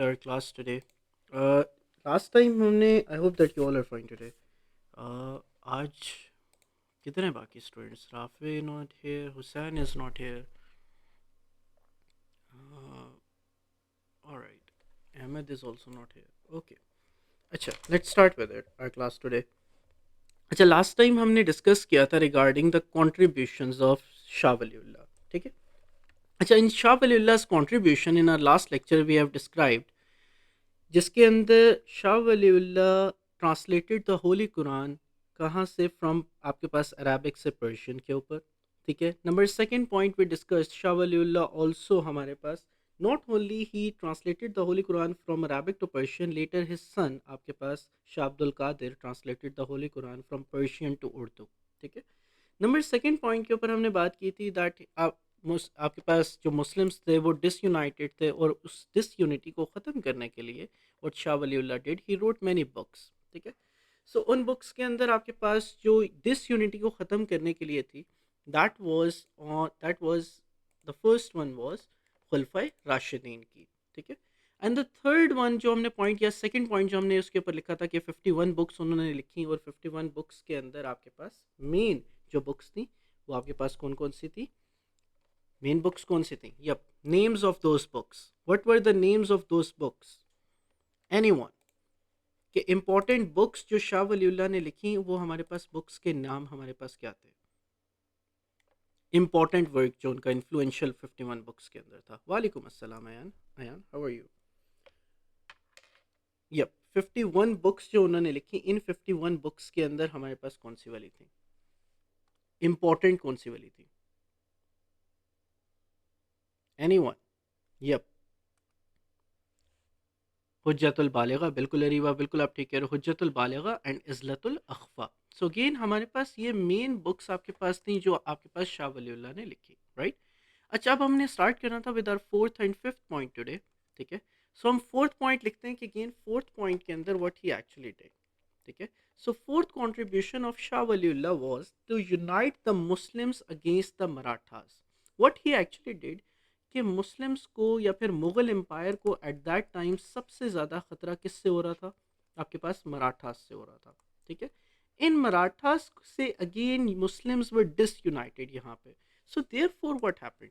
our class today. Uh, Last time हमने I hope that you all are fine today. आज कितने बाकी students? Rafi not here. Hussein is not here. Uh, all right. Ahmed is also not here. Okay. अच्छा, let's start with it. Our class today. अच्छा, last time हमने discuss किया था regarding the contributions of Shah Waliullah. ठीक है. अच्छा, इन Shah वलीउल्लाह's contribution in our last lecture we have described जिसके अंदर Shah Waliullah translated the holy Quran कहाँ से फ्रॉम आपके पास अरबिक से पर्शियन के ऊपर. ठीक है. Number second point we discuss Shah Waliullah also हमारे पास not only he translated the holy Quran from Arabic to Persian letter his son आपके पास Shah Abdul Qadir translated the holy Quran from Persian to Urdu. ठीक है. नंबर सेकंड पॉइंट के ऊपर हमने बात की थी दैट आपके पास जो मुस्लिम्स थे वो डिसयूनाइटेड थे और उस डिसयूनिटी को ख़त्म करने के लिए what Shah Waliullah did he wrote many books. ठीक है. सो उन बुक्स के अंदर आपके पास जो डिसयूनिटी को ख़त्म करने के लिए थी that was the first one was खुलफाए राशिदीन की. ठीक है. एंड द थर्ड वन जो हमने पॉइंट या सेकंड पॉइंट जो हमने उसके ऊपर लिखा था कि 51 बुक्स उन्होंने लिखी और 51 बुक्स के अंदर आपके पास मेन जो बुक्स थी वो आपके पास कौन कौन सी थी. मेन बुक्स कौन सी थी. Yup. Names of those books. What were the names of those books. Anyone. कि इंपॉर्टेंट बुक्स जो शाह वलीउल्लाह ने लिखी वो हमारे पास बुक्स के नाम हमारे पास क्या थे. इंपॉर्टेंट वर्क जो उनका इन्फ्लुएंशियल 51 बुक्स के अंदर था. वालेकुम अस्सलाम Ayan. Ayan how are you. Yup. 51 books जो उन्होंने लिखी इन 51 बुक्स के अंदर हमारे पास कौन सी वाली थी. इंपॉर्टेंट कौन सी वाली थी. एनीवन. यप. हुज्जतुल बालिगा. बिल्कुल अरीबा. बिल्कुल आप ठीक कह रहे हो. हुज्जतुल बालिगा एंड इज़्लतुल अख्फा. सो अगेन हमारे पास ये मेन बुक्स आपके पास थी जो आपके पास शाह वलीउल्लाह ने लिखी. राइट. अच्छा, अब हमने स्टार्ट करना था with our fourth and fifth point today. ठीक है. सो हम फोर्थ पॉइंट लिखते हैं कि अगेन फोर्थ पॉइंट के अंदर व्हाट ही एक्चुअली डिड. ठीक है. So fourth contribution of Shah Waliullah was to unite the Muslims against the Marathas. What he actually did कि मुस्लिम्स को या फिर मुग़ल एम्पायर को एट दैट टाइम सबसे ज़्यादा ख़तरा किससे हो रहा था. आपके पास मराठास से हो रहा था. ठीक है. इन मराठास से अगेन मुस्लिम्स वर डिसयूनाइटेड यहाँ पे. So therefore what happened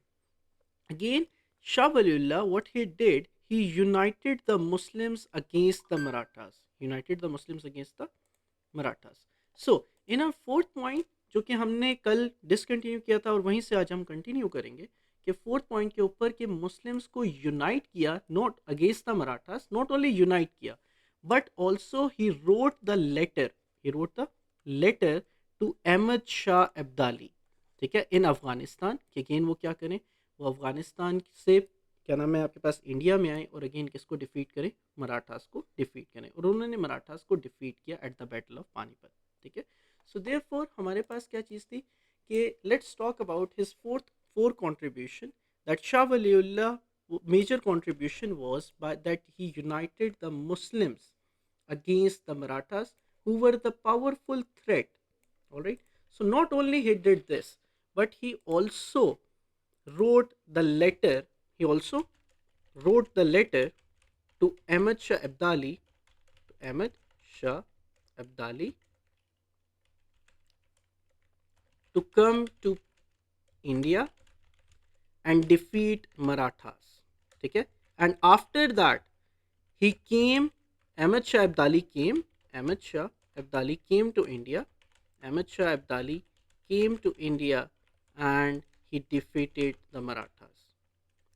again. Shah Waliullah, what he did, he united the Muslims against the Marathas. United the Muslims against the Marathas. So in our fourth point जो कि हमने कल discontinue किया था और वहीं से आज हम कंटिन्यू करेंगे कि फोर्थ पॉइंट के ऊपर कि मुस्लिम्स को यूनाइट किया not against the Marathas. Not only unite किया but also he wrote the letter to Ahmad Shah Abdali. ठीक है. इन अफगानिस्तान कि अगेन वो क्या करें. वो अफगानिस्तान से क्या नाम है आपके पास इंडिया में आए और अगेन किसको डिफीट करें. मराठास को डिफीट करें. और उन्होंने मराठास को डिफीट किया eight the battle of Panipat. ठीक है. सो देयरफॉर हमारे पास क्या चीज़ थी कि let's talk about his four contribution that Shah Waliullah. Major contribution was by that he united the Muslims against the Marathas who were the powerful threat. All right. So not only he did this, but he also wrote the letter. He also wrote the letter to Ahmad Shah Abdali. To Ahmad Shah Abdali to come to India and defeat Marathas. ठीक है. And after that, he came. Ahmad Shah Abdali came. Ahmad Shah Abdali came to India. Ahmad Shah Abdali came to India and he defeated the Marathas.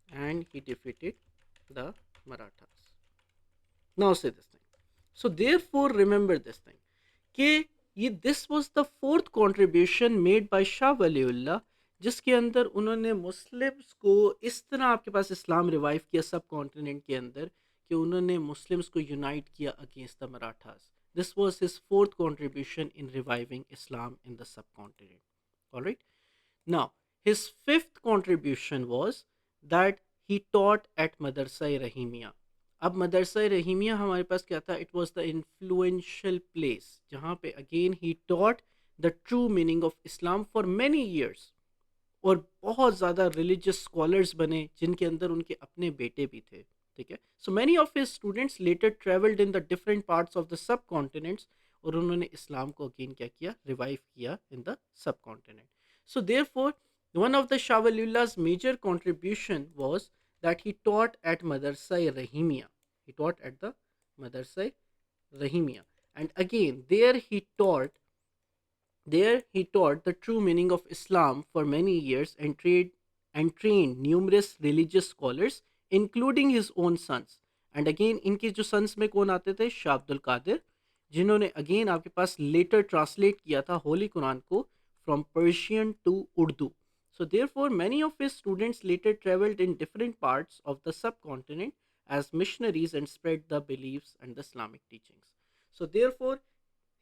And he defeated the Marathas. Now say this thing. So therefore remember this thing. कि ये this was the fourth contribution made by Shah Waliullah जिसके अंदर उन्होंने Muslims को इस तरह आपके पास इस्लाम revive किया सब कॉन्टिनेंट के अंदर कि उन्होंने मुस्लिम्स को यूनाइट किया against the Marathas. This was his fourth contribution in reviving Islam in the subcontinent. Alright. Now his fifth contribution was that he taught at Madrasa Rahimiya. अब मदरसा रहीमिया हमारे पास क्या था. It was the influential place जहाँ पे again he taught the true meaning of Islam for many years. और बहुत ज़्यादा रिलीजियस स्कॉलर्स बने जिनके अंदर उनके अपने बेटे भी थे. ठीक है. So many of his students later travelled in the different parts of the subcontinents, और उन्होंने इस्लाम को अगेन क्या किया, रिवाइव किया in the subcontinent. So therefore one of the Shah Waliullah's major contribution was that he taught at Madrasa Rahimia. He taught at the Madrasa Rahimia. And again, there he taught the true meaning of Islam for many years, and trained numerous religious scholars, including his own sons. And again, इनके जो sons में कौन आते थे, शाह अब्दुल कादिर, जिन्होंने again आपके पास later translate किया था होली कुरान को from Persian to Urdu. So therefore, many of his students later traveled in different parts of the subcontinent as missionaries and spread the beliefs and the Islamic teachings. So therefore,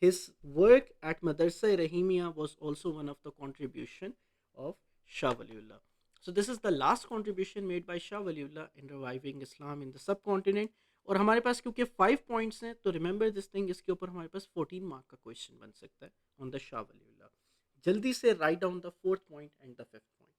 his work at Madrasa Rahimia was also one of the contribution of Shah Waliullah. So this is the last contribution made by Shah Waliullah in reviving Islam in the subcontinent. और हमारे पास क्योंकि 5 points हैं, तो remember this thing, इसके ऊपर हमारे पास 14 mark का question बन सकता है ऑन द शाह वलीउल्लाह. जल्दी से write down the fourth point and the fifth point.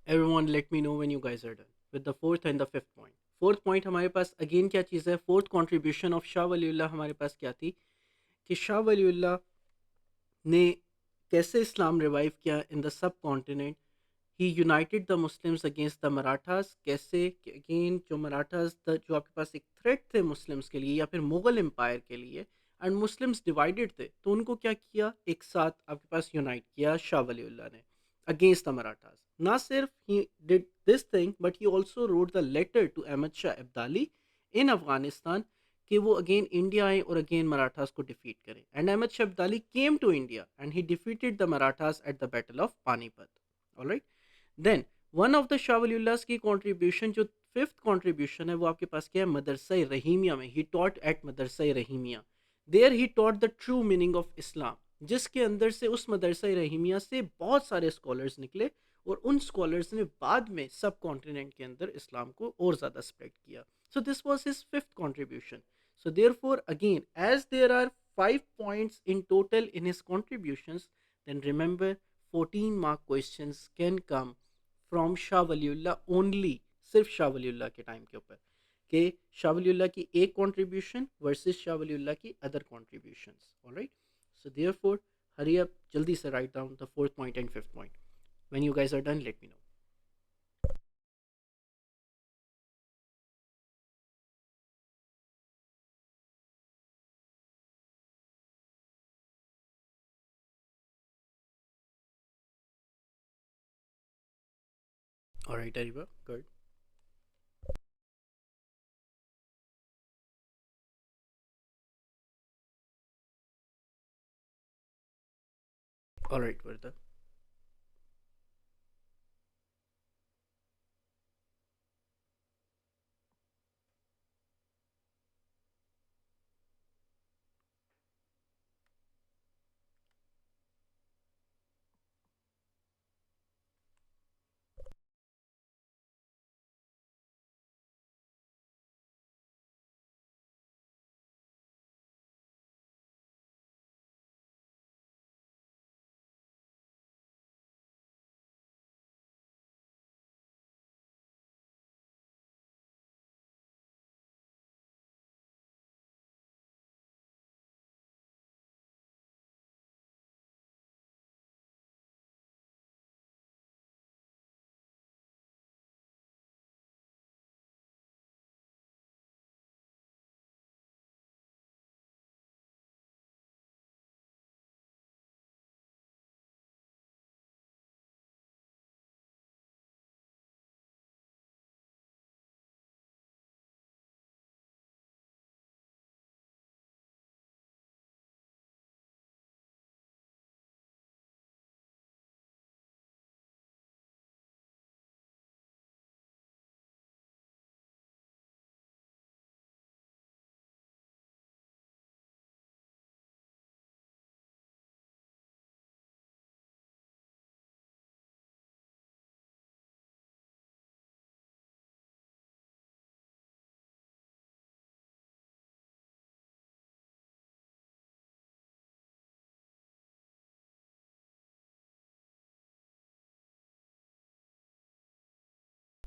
Everyone let me know when you guys are done with the fourth and the fifth point. Fourth point हमारे पास again क्या चीज़ है, fourth contribution of Shah Waliullah हमारे पास क्या थी, कि शाह वलीउल्लाह ने कैसे इस्लाम रिवाइव किया इन द सब continent. He united the Muslims against the Marathas. कैसे अगेन जो मराठास जो आपके पास एक थ्रेट थे मुस्लिम्स के लिए या फिर मुगल एम्पायर के लिए, एंड मुस्लिम्स डिवाइडेड थे, तो उनको क्या किया, एक साथ आपके पास यूनाइट किया शाह वलीउल्लाह ने अगेंस्ट द मराठास. ना सिर्फ he did this thing, but he also wrote the letter to Ahmad Shah Abdali in Afghanistan, कि वो अगेन इंडिया आए और अगेन मराठास को डिफीट करें. And Ahmad Shah Abdali came to India and he defeated the Marathas at the battle of Panipat. Alright. Then one of the Shah Waliullah की contribution, जो fifth contribution है, वो आपके पास क्या है, मदरसा रहीमिया में. He taught at Madrasa Rahimiya. There he taught the true meaning of Islam, जिसके अंदर से उस मदरसा रहीमिया से बहुत सारे स्कॉलर्स निकले, और उन स्कॉलर्स ने बाद में सब कॉन्टिनेंट के अंदर इस्लाम को और ज़्यादा स्प्रेड किया. So this was his fifth contribution. So therefore again, as there are 5 points in total in his contributions, then remember 14 mark questions can come from Shah Waliullah only. सिर्फ शाह वलीउल्लाह के टाइम के ऊपर, कि शाह वलीउल्लाह की एक कंट्रीब्यूशन वर्सेस शाह वलीउल्लाह की other contributions. Alright. So therefore hurry up, जल्दी से write down the fourth point and fifth point. When you guys are done, let me know. Alright Areeba, good. Alright Warda.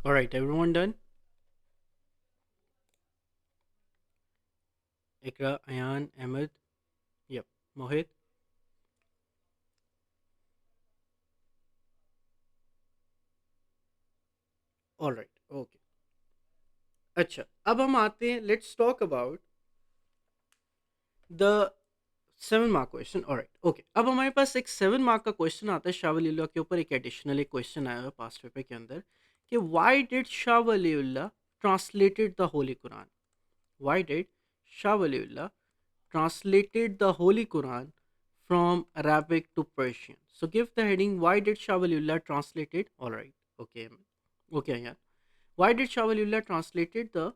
All right, everyone done? Ikra, Ayan, Ahmed. Yep. Mohit. All right. Okay. अच्छा, अब हम आते हैं, let's talk about the 7 mark question. Alright, okay, अब हमारे पास एक 7 mark का question आता है शाह वलीउल्लाह के ऊपर। एक एडिशनल एक क्वेश्चन आया हुआ पास्ट पेपर के अंदर कि why did Shah Waliullah translated the holy Quran? Why did Shah Waliullah translated the Holy Quran from Arabic to Persian? So give the heading, why did Shah Waliullah translated? All right, okay, okay, yeah. Why did Shah Waliullah translated the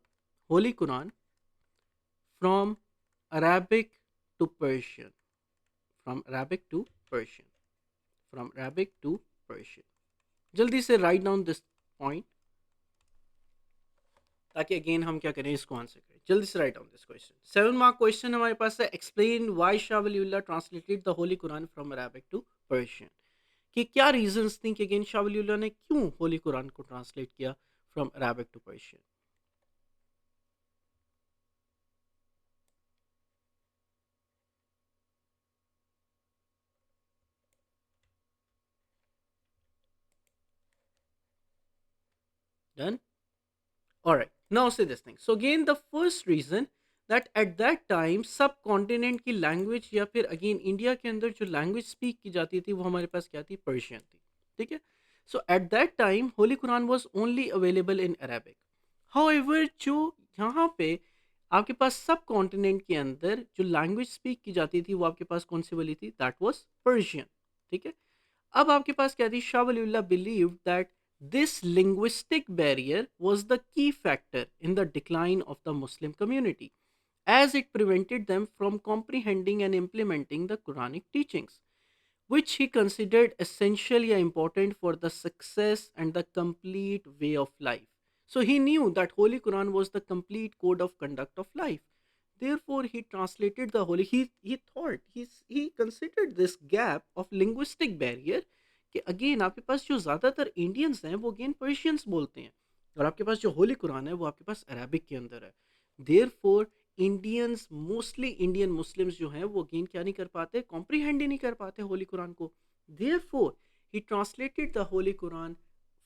Holy Quran from Arabic to Persian? From Arabic to Persian. From Arabic to Persian. जल्दी से write down this point ताकि again हम क्या करें, इसको answer करें। जल्दी से write down this question. 7 mark question हमारे पास है, explain why Shah Waliullah translated the holy Quran from Arabic to Persian. कि क्या रीजंस थी कि अगेन शाह वलीउल्लाह ने क्यों होली कुरान को ट्रांसलेट किया from Arabic to Persian? Done? Alright, now say this thing. So again the first reason that at that time सब continent की लैंग्वेज या फिर अगेन इंडिया के अंदर जो लैंग्वेज स्पीक की जाती थी वो हमारे पास क्या थी, पर्शियन थी। ठीक है, so at that time holy Quran was only available in Arabic. However जो यहाँ पे आपके पास सब कॉन्टिनेंट के अंदर जो लैंग्वेज स्पीक की जाती थी वो आपके पास कौन सी वाली थी, दैट वाज पर्शियन। ठीक है, अब आपके पास क्या थी, Shah Waliullah believe that this linguistic barrier was the key factor in the decline of the Muslim community, as it prevented them from comprehending and implementing the Quranic teachings, which he considered essentially important for the success and the complete way of life. So he knew that Holy Quran was the complete code of conduct of life. Therefore, he translated the Holy. He thought he considered this gap of linguistic barrier कि again आपके पास जो ज़्यादातर Indians हैं वो again Persians बोलते हैं, और आपके पास जो होली कुरान है वो आपके पास अरबिक के अंदर है। Therefore Indians, mostly Indian Muslims जो हैं वो अगेन क्या नहीं कर पाते, कॉम्प्रीहेंड ही नहीं कर पाते होली कुरान को। Therefore he translated the holy Quran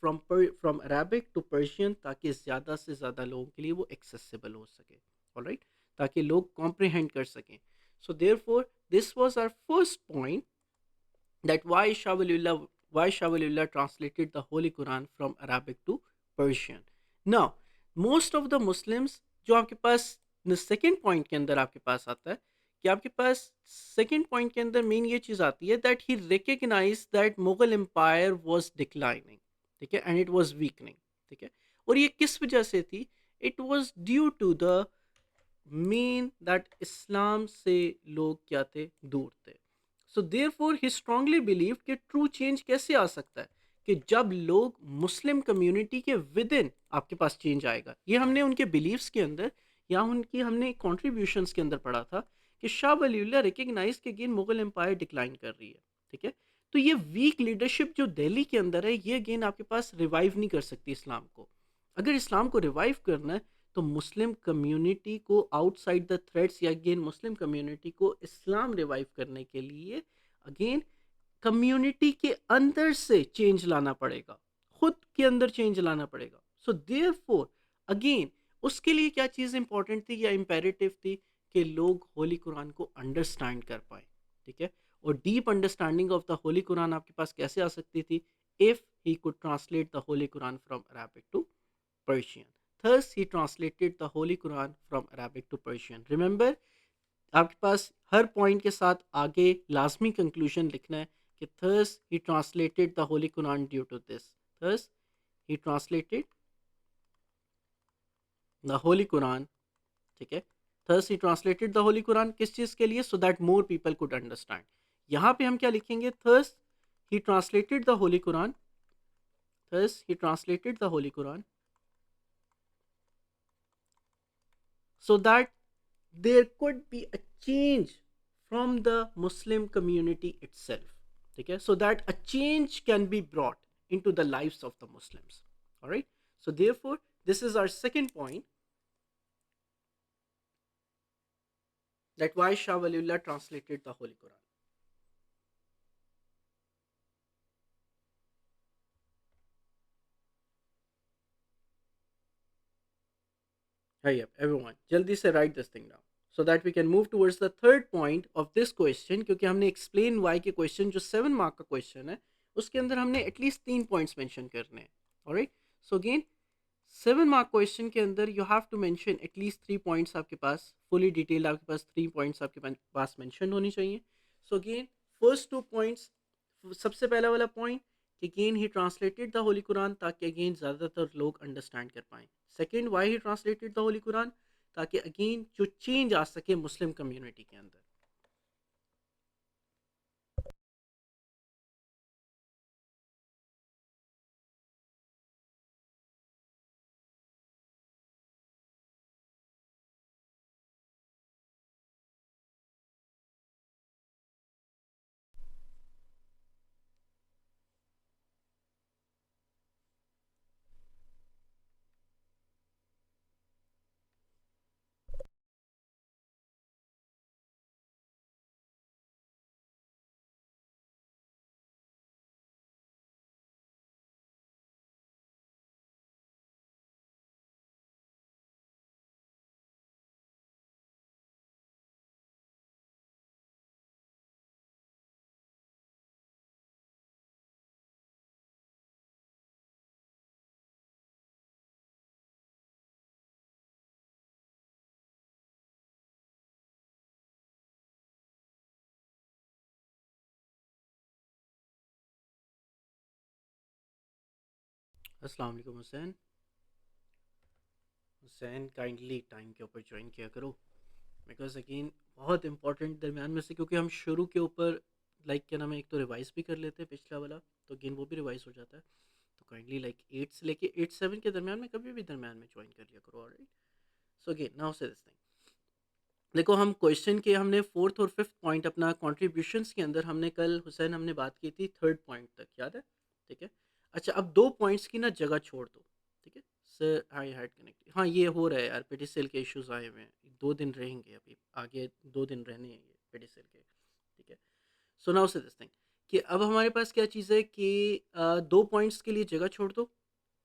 from Arabic to Persian, ताकि ज़्यादा से ज़्यादा लोगों के लिए वो एक्सेसिबल हो सके। ऑलराइट, ताकि लोग कॉम्प्रीहेंड कर सकें। So therefore this was our first point, that why Shah Waliullah translated the Holy Quran from Arabic to Persian. Now, most of the Muslims, जो आपके पास सेकेंड पॉइंट के अंदर आपके पास आता है कि आपके पास सेकेंड पॉइंट के अंदर मेन ये चीज़ आती है that he recognise that Mughal empire was declining. ठीक है, एंड इट वाज वीकनिंग। ठीक है, और ये किस वजह से थी, it was due to the main that Islam से लोग क्या थे, दूर थे। So therefore he strongly believe कि ट्रू चेंज कैसे आ सकता है, कि जब लोग मुस्लिम कम्युनिटी के विद इन आपके पास चेंज आएगा। ये हमने उनके बिलीव्स के अंदर या उनकी हमने कॉन्ट्रीब्यूशंस के अंदर पढ़ा था कि शाह वलीउल्लाह रिकग्नाइज के अगेन मुगल एम्पायर डिक्लाइन कर रही है। ठीक है, तो ये वीक लीडरशिप जो दिल्ली के अंदर है ये अगेन आपके पास रिवाइव नहीं कर सकती इस्लाम को। अगर इस्लाम को रिवाइव करना है तो मुस्लिम कम्युनिटी को आउटसाइड द थ्रेड्स या अगेन मुस्लिम कम्युनिटी को इस्लाम रिवाइव करने के लिए अगेन कम्युनिटी के अंदर से चेंज लाना पड़ेगा, खुद के अंदर चेंज लाना पड़ेगा। सो देयर फोर अगेन उसके लिए क्या चीज़ इंपॉर्टेंट थी या इम्पेरेटिव थी, कि लोग होली कुरान को अंडरस्टैंड कर पाए। ठीक है, और deep understanding of the holy Quran आपके पास कैसे आ सकती थी, if he could translate the holy Quran from Arabic to Persian. Thus, he translated the Holy Quran from Arabic to Persian. Remember, आपके पास हर पॉइंट के साथ आगे लाजमी कंक्लूजन लिखना है कि thus he translated the Holy Quran due to this. Thus, he translated the Holy Quran. ठीक है, thus he translated the Holy Quran किस चीज़ के लिए, so that more people could understand. यहाँ पे हम क्या लिखेंगे, thus he translated the Holy Quran. Thus he translated the Holy Quran so that there could be a change from the Muslim community itself. Okay, so that a change can be brought into the lives of the Muslims. All right, So therefore, this is our second point, that why Shah Waliullah translated the Holy Quran. Hurry up, everyone. जल्दी से write this thing down. So that we can move towards the third point of this question, क्योंकि हमने explain why के question जो 7 mark का question है, उसके अंदर हमने at least 3 points mention करने हैं. Alright. So again, 7 mark question के अंदर you have to mention at least 3 points आपके पास, fully detailed आपके पास 3 points आपके पास mention होनी चाहिए. So again, first 2 points, सबसे पहला वाला point कि again he translated the Holy Quran ताकि again ज़्यादातर लोग understand कर पाएँ. Second, why he translated the Holy Quran, ताकि again जो change आ सके मुस्लिम community के अंदर. अस्सलाम वालेकुम हुसैन. हुसैन काइंडली टाइम के ऊपर ज्वाइन किया करो, बिकॉज अगेन बहुत इंपॉर्टेंट दरमियान में से, क्योंकि हम शुरू के ऊपर लाइक क्या नाम है, एक तो रिवाइज भी कर लेते हैं पिछला वाला, तो अगेन वो भी रिवाइज हो जाता है. तो काइंडली लाइक 8 से लेके 8-7 के दरमियान में कभी भी दरमियान में ज्वाइन कर लिया करो. Alright. So again now say this thing, देखो हम क्वेश्चन के हमने फोर्थ और फिफ्थ पॉइंट अपना कॉन्ट्रीब्यूशंस के अंदर हमने कल हुसैन हमने बात की थी थर्ड पॉइंट तक, याद है? ठीक है. अच्छा, अब 2 पॉइंट्स की ना जगह छोड़ दो. ठीक है. सर आई हैड कनेक्ट, हाँ ये हो रहा है यार, पेटिसेल के इश्यूज आए हुए हैं, 2 दिन रहेंगे अभी आगे, 2 दिन रहने हैं ये पेटिसेल के. ठीक है. So now say this thing कि अब हमारे पास क्या चीज़ है कि 2 पॉइंट्स के लिए जगह छोड़ दो.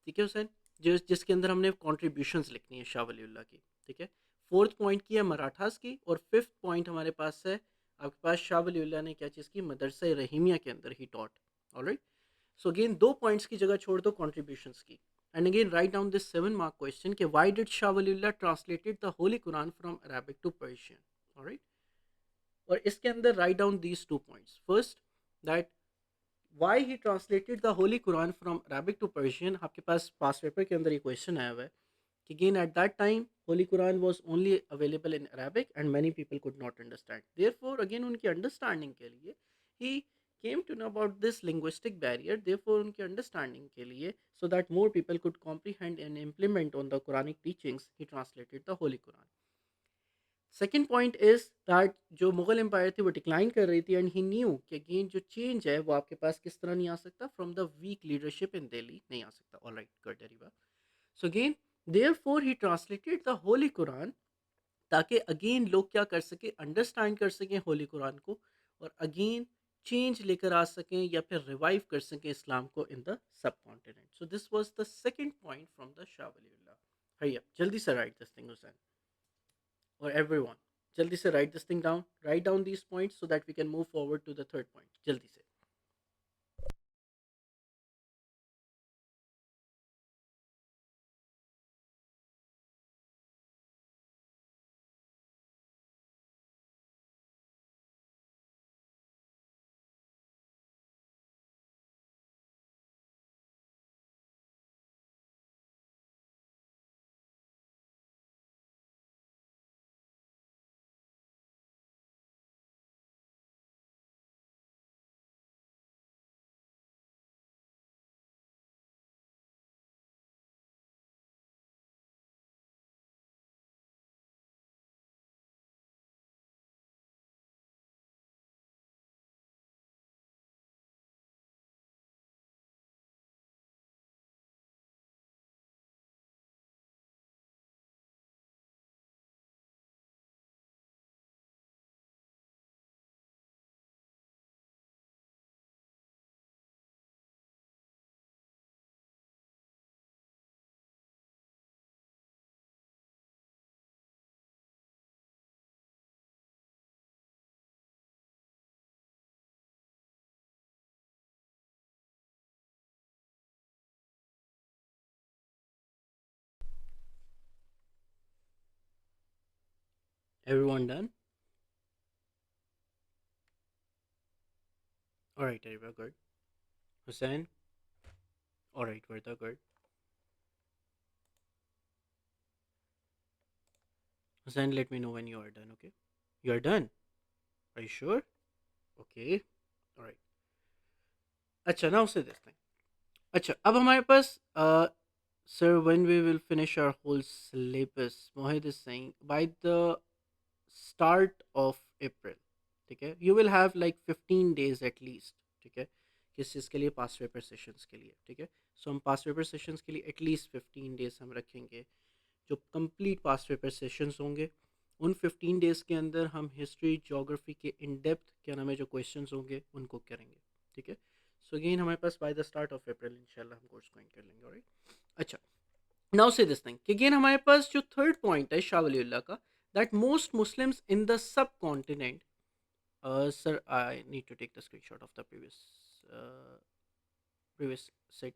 ठीक है हुसैन, जिसके अंदर हमने कॉन्ट्रीब्यूशंस लिखनी है शाह वलीउल्लाह की. ठीक है. फोर्थ पॉइंट की है मराठास की, और फिफ्थ पॉइंट हमारे पास है आपके पास शाह वलीउल्लाह ने क्या चीज़ की, मदरसा रहीमिया के अंदर he taught. Alright. So again 2 points की जगह छोड़ दो कॉन्ट्रीब्यूशंस की. And again write down this 7 mark question कि why did Shah Waliullah translated the holy Quran from Arabic to Persian. Alright. और इसके अंदर write down these 2 points. First, that why he translated the holy quran from arabic to persian. आपके पास पास paper के अंदर ये question आया हुआ है कि again at that time holy quran was only available in arabic and many people could not understand, therefore again उनकी understanding के लिए he came to know about this linguistic barrier, therefore उनकी understanding के लिए, so that more people could comprehend and implement on the quranic teachings, he translated the holy quran. Second point is that जो Mughal empire थी वो decline कर रही थी, and he knew कि अगेन जो चेंज है वो आपके पास किस तरह नहीं आ सकता, from the weak leadership in Delhi नहीं आ सकता. Alright, good, very well. So again therefore he translated the holy Quran, ताकि अगेन लोग क्या कर सके, अंडरस्टैंड कर सकें होली कुरान को, और अगेन चेंज लेकर आ सकें या फिर रिवाइव कर सकें इस्लाम को इन the subcontinent. So this was the second point from the Shah Waliullah. Hari up, जल्दी से write this thing Hussain, or everyone. जल्दी से write this thing down. Write down these points so that we can move forward to the third point. जल्दी से. Everyone done? All right, Ariba, good. Hussein? All right, Verda, good. Hussein, let me know when you are done, okay? You are done? Are you sure? Okay. All right. अच्छा, now say this thing. अच्छा, अब हमारे पास sir, when we will finish our whole syllabus, Mohit is saying by the start of April, ठीक है, you will have like 15 days at least, ठीक है, किस चीज़ के लिए, पास पेपर सेशंस के लिए, ठीक है. सो हम पास पेपर सेशंस के लिए एटलीस्ट 15 डेज हम रखेंगे, जो कंप्लीट पास पेपर सेशंस होंगे. उन 15 डेज़ के अंदर हम हिस्ट्री जोग्राफी के इन डेप्थ क्या नाम है जो क्वेश्चंस होंगे उनको करेंगे, ठीक है. सो अगेन हमारे पास by the start of April इंशाल्लाह हम कोर्स ज्वाइन कर लेंगे. ऑलराइट. अच्छा, now say this thing again हमारे पास जो थर्ड पॉइंट है शाह वलीउल्लाह का, that most Muslims in the subcontinent. Sir I need to take the screenshot of the previous set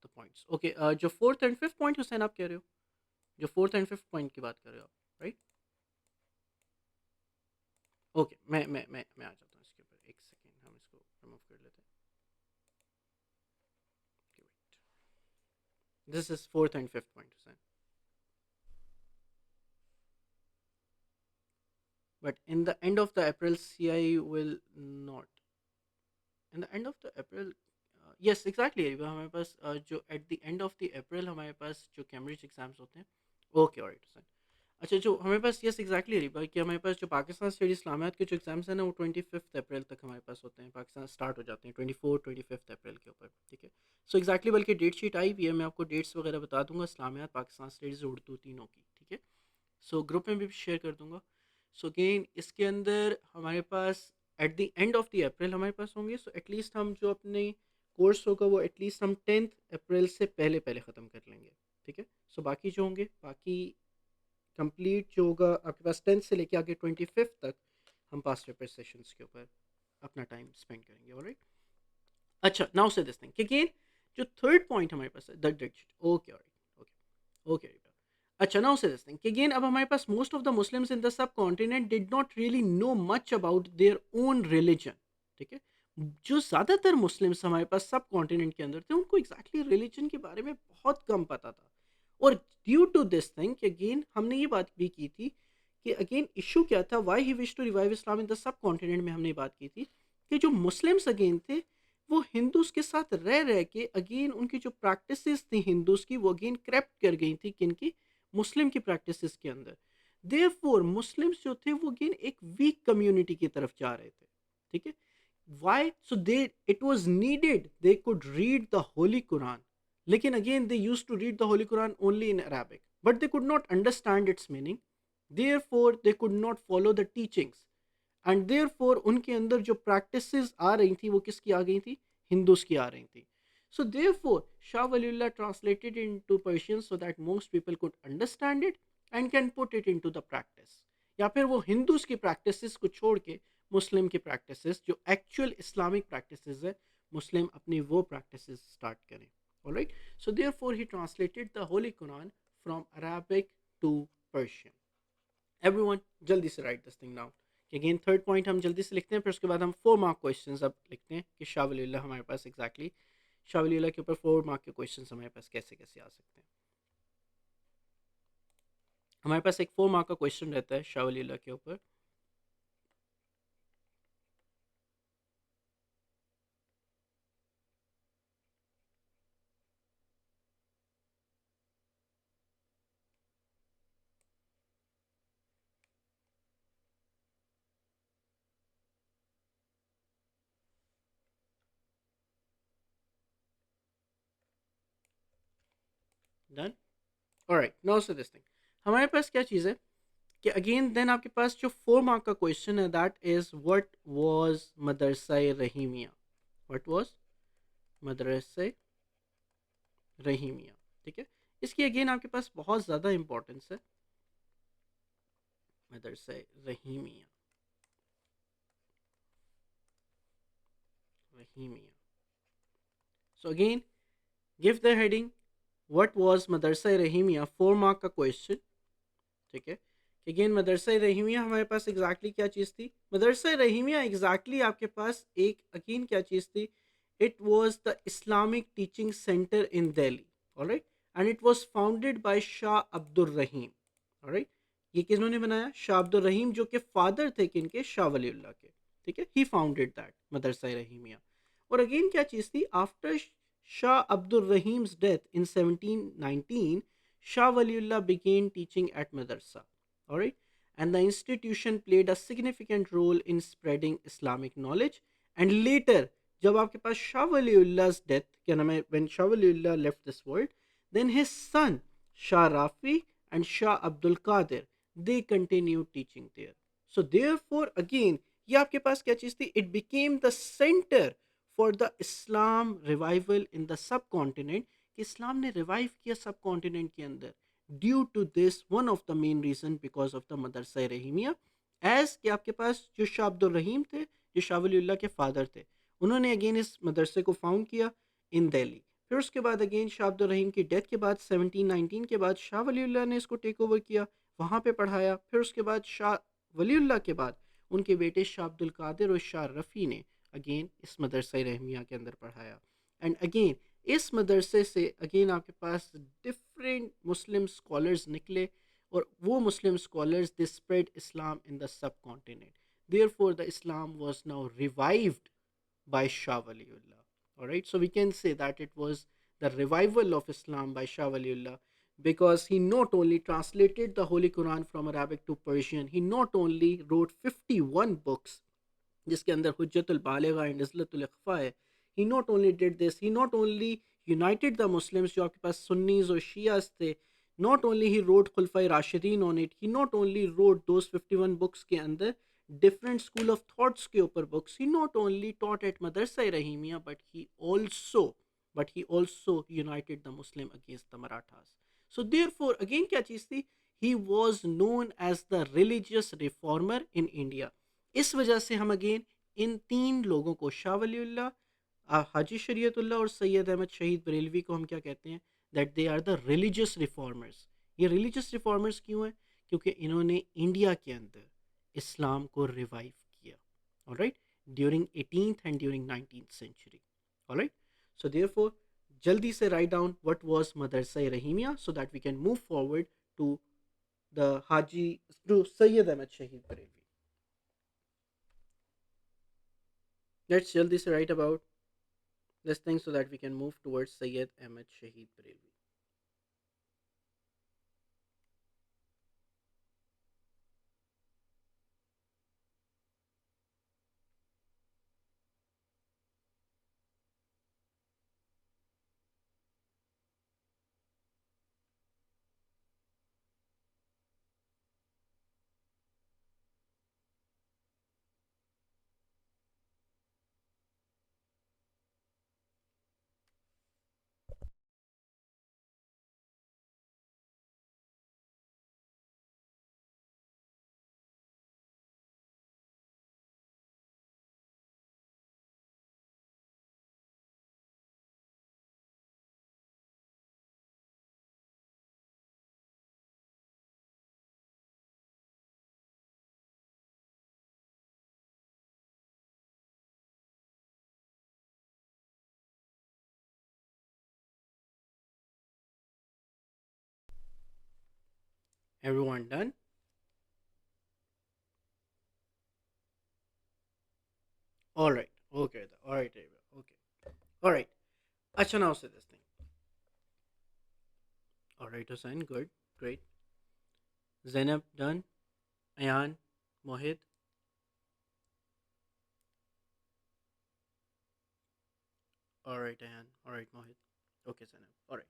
the points. Okay, जो fourth and fifth point Hussain आप कह रहे हो, जो फोर्थ एंड फिफ्थ पॉइंट की बात कर रहे हो आप, राइट. ओके, मैं आ जाता हूँ इसके ऊपर, एक सेकेंड हम इसको रिमूव कर लेते हैं. This is fourth and fifth point Hussain. But in the end of the April, CI will not. In the end of the April, yes, exactly. हमारे पास जो at the end of the April हमारे पास जो Cambridge exams होते हैं. Okay, alright. अच्छा, जो हमारे पास yes exactly Riba कि हमारे पास जो पाकिस्तान स्टेट इस्लामियात के जो एग्जाम्स हैं ना, वो 25 अप्रैल तक हमारे पास होते हैं. पाकिस्तान स्टार्ट हो जाते हैं 24-25 अप्रैल के ऊपर, ठीक है. सो एग्जैक्टली, बल्कि डेट शीट आई भी है, मैं आपको डेट्स वगैरह बता दूंगा इस्लामियात, पाकिस्तान स्टेट, उर्दू, तीनों की, ठीक है. सो ग्रुप में भी शेयर कर दूंगा. सो अगेन इसके अंदर हमारे पास at the end of the April हमारे पास होंगे. सो एटलीस्ट हम जो अपने कोर्स होगा वो एटलीस्ट हम 10 अप्रैल से पहले पहले ख़त्म कर लेंगे, ठीक है. सो बाकी जो होंगे, बाकी कंप्लीट जो होगा आपके पास 10 से लेके आगे 25 तक, हम पास पेपर सेशंस के ऊपर अपना टाइम स्पेंड करेंगे. ऑलराइट. अच्छा, now say this thing again, जो थर्ड पॉइंट हमारे पास है the date sheet. Okay, alright. Okay, okay. अच्छा, now say this thing again, अब हमारे पास most of the Muslims in the subcontinent did not really know much about their own religion, ठीक है. जो ज़्यादातर मुस्लिम्स हमारे पास सब कॉन्टिनेंट के अंदर थे, उनको एग्जैक्टली exactly रिलीजन के बारे में बहुत कम पता था. और due to this thing again हमने ये बात भी की थी कि अगेन इशू क्या था, why he wish to revive Islam in the subcontinent में हमने ये बात की थी कि जो मुस्लिम्स अगेन थे वो हिंदूज के साथ रह रह के अगेन उनकी जो प्रैक्टिसेस थी हिंदूज की, वो अगेन क्रेप्ट कर गई थी किनकी, मुस्लिम की प्रैक्टिसेस के अंदर. देयरफॉर मुस्लिम्स जो थे वो अगेन एक वीक कम्युनिटी की तरफ जा रहे थे, ठीक है. Why? So they, it was needed they could read the Holy Quran. Lekin again they used to read the Holy Quran only in Arabic, but they could not understand its meaning. Therefore they could not follow the teachings, and therefore उनके अंदर जो practices आ रही थी वो किसकी आ गई थी, Hindus की आ रही थी. So therefore Shah Waliullah translated into Persian so that most people could understand it and can put it into the practice. या फिर वो हिंदूस की प्रैक्टिसेस को छोड़ के मुस्लिम की प्रैक्टिसेस जो एक्चुअल इस्लामिक प्रैक्टिसेस है, मुस्लिम अपनी वो प्रैक्टिसेस स्टार्ट करें. Alright. So therefore he translated the holy Quran from Arabic to Persian. Everyone जल्दी से write this thing down. Again third point हम जल्दी से लिखते हैं, फिर उसके बाद हम 4 मार्क क्वेश्चंस अब लिखते हैं कि शाह वलीउल्लाह हमारे पास एग्जैक्टली शाह वलीउल्लाह के ऊपर 4 मार्क के क्वेश्चंस हमारे पास कैसे कैसे आ सकते हैं. हमारे पास एक 4 मार्क का क्वेश्चन रहता है शाह वलीउल्लाह के ऊपर. Done. Alright, now say this thing हमारे पास क्या चीज़ है कि अगेन देन आपके पास जो 4 मार्क का क्वेश्चन है that is what was Madrasa Rahimiya. What was Madrasa Rahimiya, ठीक है. इसकी अगेन आपके पास बहुत ज़्यादा इंपॉर्टेंस है. Madrasa Rahimiya, Rahimiya. So again give the heading what was Madrasa Rahimiya, 4 mark का क्वेश्चन, ठीक है. अगेन मदरसा रहीमिया हमारे पास एग्जैक्टली क्या चीज़ थी? मदरसा रहीमिया एग्जैक्टली आपके पास एक अगेन क्या चीज़ थी? It was the Islamic teaching centre in Delhi, alright, and it was founded by Shah Abdul Rahim, alright. ये किन्होंने बनाया? शाह अब्दुल रहीम, जो कि फादर थे किनके? शाह वलीउल्लाह के, ठीक है। ही फाउंडेड दैट मदरसा रहीमिया। और अगेन क्या चीज़ थी? After Shah Abdul Rahim's death in 1719, Shah Waliullah began teaching at madrasa. All right, and the institution played a significant role in spreading Islamic knowledge. And later, जब आपके पास Shah Waliullah's death, क्या नाम है, when Shah Waliullah left this world, then his son Shah Rafi and Shah Abdul Qadir, they continued teaching there. So therefore, again, ये आपके पास क्या चीज़ थी? It became the center for the Islam revival in the subcontinent, कि इस्लाम ने revive किया सब continent के अंदर, due to this one of the main reason because of the Madrasa Rahimiya. As कि आपके पास जो शाह अब्दुल रहीम थे, जो शाह वलीउल्लाह के फादर थे, उन्होंने अगेन इस मदरसे को फाउंड किया इन दिल्ली। फिर उसके बाद अगेन शाह अब्दुल रहीम की डेथ के बाद 1719 के बाद शाह वलीउल्लाह ने इसको टेक ओवर किया, वहाँ पे पढ़ाया। फिर उसके बाद शाह वलीउल्लाह के बाद उनके बेटे शाह अब्दुल कादिर और शाह रफ़ी ने अगेन इस मदरसा रहमिया के अंदर पढ़ाया। एंड अगेन इस मदरसे से अगेन आपके पास डिफरेंट मुस्लिम स्कॉलर्स निकले, और वो मुस्लिम scholars they spread Islam in the सब continent. Therefore the Islam was now revived by Shah Waliullah. All right, so we can say that it was the revival of Islam by Shah Waliullah, because he not only translated the Holy Quran from Arabic to Persian, he not only wrote 51 books, जिसके अंदर हुज्जतुल Baligha and इज़्लतुल इख्फा है। He not only did this, he not only united the Muslims, जो आपके पास Sunnis और Shias थे, नॉट ओनली ही रोड खुलफाए राशिदीन on it, he not only wrote those 51 books के अंदर डिफरेंट स्कूल ऑफ थॉट्स के ऊपर books, he not only taught at Madrasa Rahimiya, but he also united the Muslim against the Marathas. So therefore again क्या चीज़ थी? He was known as the religious reformer in India. इस वजह से हम अगेन इन तीन लोगों को, शाह वलीउल्लाह, हाजी शरीयतुल्लाह और सैयद अहमद शहीद बरेलवी को हम क्या कहते हैं? That they are the religious reformers. ये रिलीजियस रिफॉर्मर्स क्यों हैं? क्योंकि इन्होंने इंडिया के अंदर इस्लाम को रिवाइव किया, alright, during 18th and during 19th century, alright. So therefore जल्दी से write down what was Madrasa Rahimiya so that we can move forward to the Haji, to Sayyid Ahmad शहीद Barelvi. Let's jaldi se write about this thing so that we can move towards Sayyid Ahmed Shahid Barelvi. Everyone done? All right. Okay. All right. Okay. All right. Acha, now say this thing. All right, Hussein. Good. Great. Zainab done. Ayan. Mohit. All right, Ayan. All right, Mohit. Okay, Zainab. All right.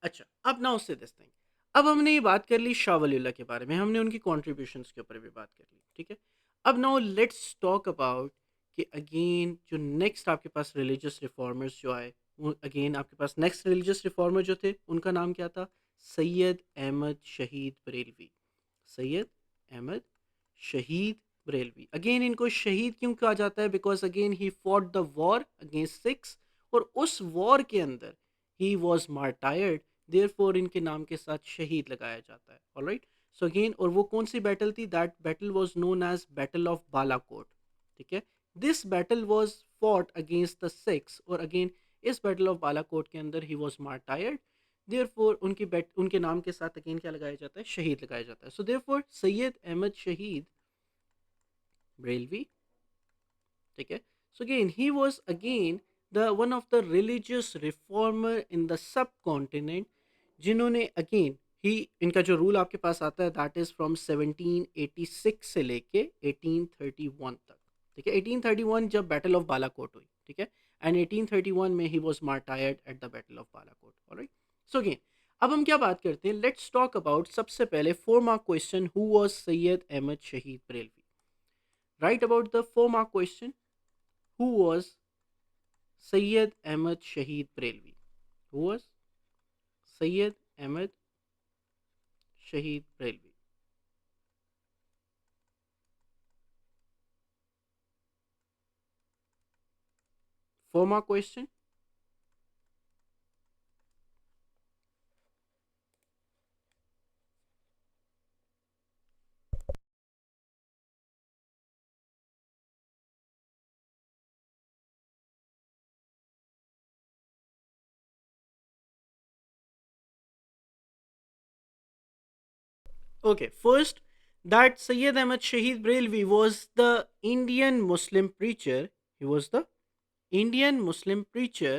अच्छा, अब now say this thing. अब हमने ये बात कर ली शाह वलीउल्लाह के बारे में, हमने उनकी कॉन्ट्रीब्यूशंस के ऊपर भी बात कर ली, ठीक है। अब नाउ लेट्स टॉक अबाउट कि अगेन जो नेक्स्ट आपके पास रिलीजियस रिफॉर्मर्स जो आए, वो अगेन आपके पास नेक्स्ट रिलीजियस रिफॉर्मर जो थे उनका नाम क्या था? सैयद अहमद शहीद बरेलवी। सैयद अहमद शहीद बरेलवी। अगेन इनको शहीद क्यों कहा जाता है? Because again he fought the war against Sikhs, और उस वॉर के अंदर ही वॉज मार्टायर्ड, देयरफॉर इनके नाम के साथ शहीद लगाया जाता है, ऑलराइट। सो अगेन, और वो कौन सी बैटल थी? That battle was known as battle of Balakot, ठीक है। This battle was fought against the Sikhs, और अगेन इस बैटल ऑफ बालाकोट के अंदर ही वाज मार्टायर्ड। देयरफॉर उनके नाम के साथ अगेन क्या लगाया जाता है? शहीद लगाया जाता है। सो देयरफॉर सैयद अहमद शहीद बरेलवी, ठीक है। So again he was again the one of the religious reformer in the सब कॉन्टिनेंट, जिन्होंने अगेन ही, इनका जो रूल आपके पास आता है दैट इज फ्रॉम 1786 से लेके 1831 तक, ठीक है। 1831 जब बैटल ऑफ बालाकोट हुई, ठीक है, एंड 1831 में he was martyred at the battle of Balakot, alright. So again अब हम क्या बात करते हैं? लेट्स टॉक अबाउट, सबसे पहले 4 mark question, who was Sayyid Ahmad शहीद Barelvi? Write about the 4 mark question, who was Sayyid Ahmed Shaheed Brelvi? Who was Sayyid Ahmed Shaheed Brelvi? 4 mark question. Okay, first, that Sayyid Ahmed Shaheed Brelvi was the Indian Muslim preacher. He was the Indian Muslim preacher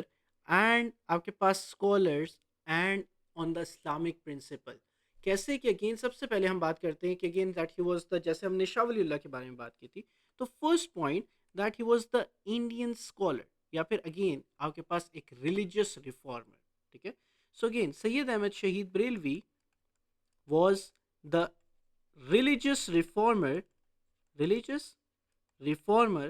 and आपके पास scholars and on the Islamic principle. कैसे कि again सबसे पहले हम बात करते हैं कि again that he was the, जैसे हमने शाह वलीउल्लाह के बारे में बात की थी, तो first point that he was the Indian scholar, या फिर अगेन आपके पास एक रिलीजियस रिफॉर्मर, ठीक है। सो अगेन सैयद अहमद शहीद Barelvi was the religious reformer, religious reformer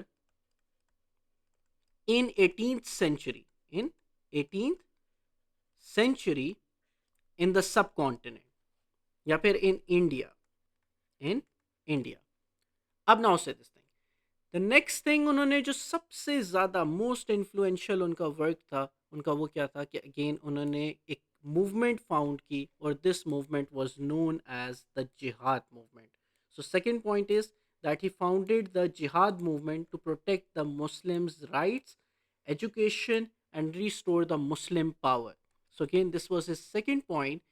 in 18th century, in 18th century in the subcontinent, या फिर in India, in India. अब now say this thing, the next thing, उन्होंने जो सबसे ज़्यादा मोस्ट इन्फ्लुएंशियल उनका वर्क था, उनका वो क्या था कि अगेन उन्होंने एक मूवमेंट फाउंड की, और this movement was known as the jihad movement. So second point is that he founded the jihad movement to protect the Muslims rights, education and restore the Muslim power. So again this was his second point,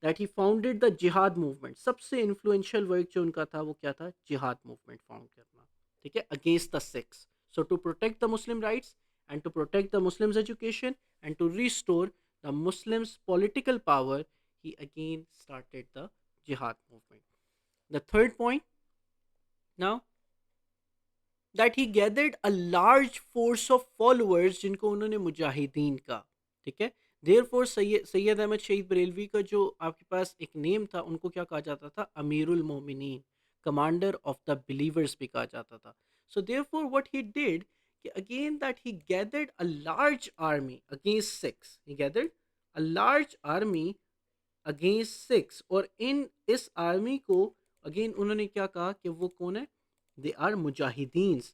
that he founded the jihad movement. सबसे influential work जो उनका था वो क्या था? जिहाद movement found करना, ठीक है, against the Sikhs. So to protect the Muslim rights and to protect the Muslims education and to restore the Muslims political power, he again started the jihad movement. The third point now, that he gathered a large force of followers, जिनको उन्होंने मुजाहिदीन का, ठीक है। There four Syed Ahmad शहीद बरेलवी का जो आपके पास एक नेम था, उनको क्या कहा जाता था? अमीरुल मोमिनीन, कमांडर ऑफ द बिलीवर्स भी कहा जाता था। So therefore what he did कि again that he gathered a large army against Sikhs, he gathered a large army against Sikhs, और इन इस आर्मी को अगेन उन्होंने क्या कहा कि वो कौन है? दे आर मुजाहिदीन्स,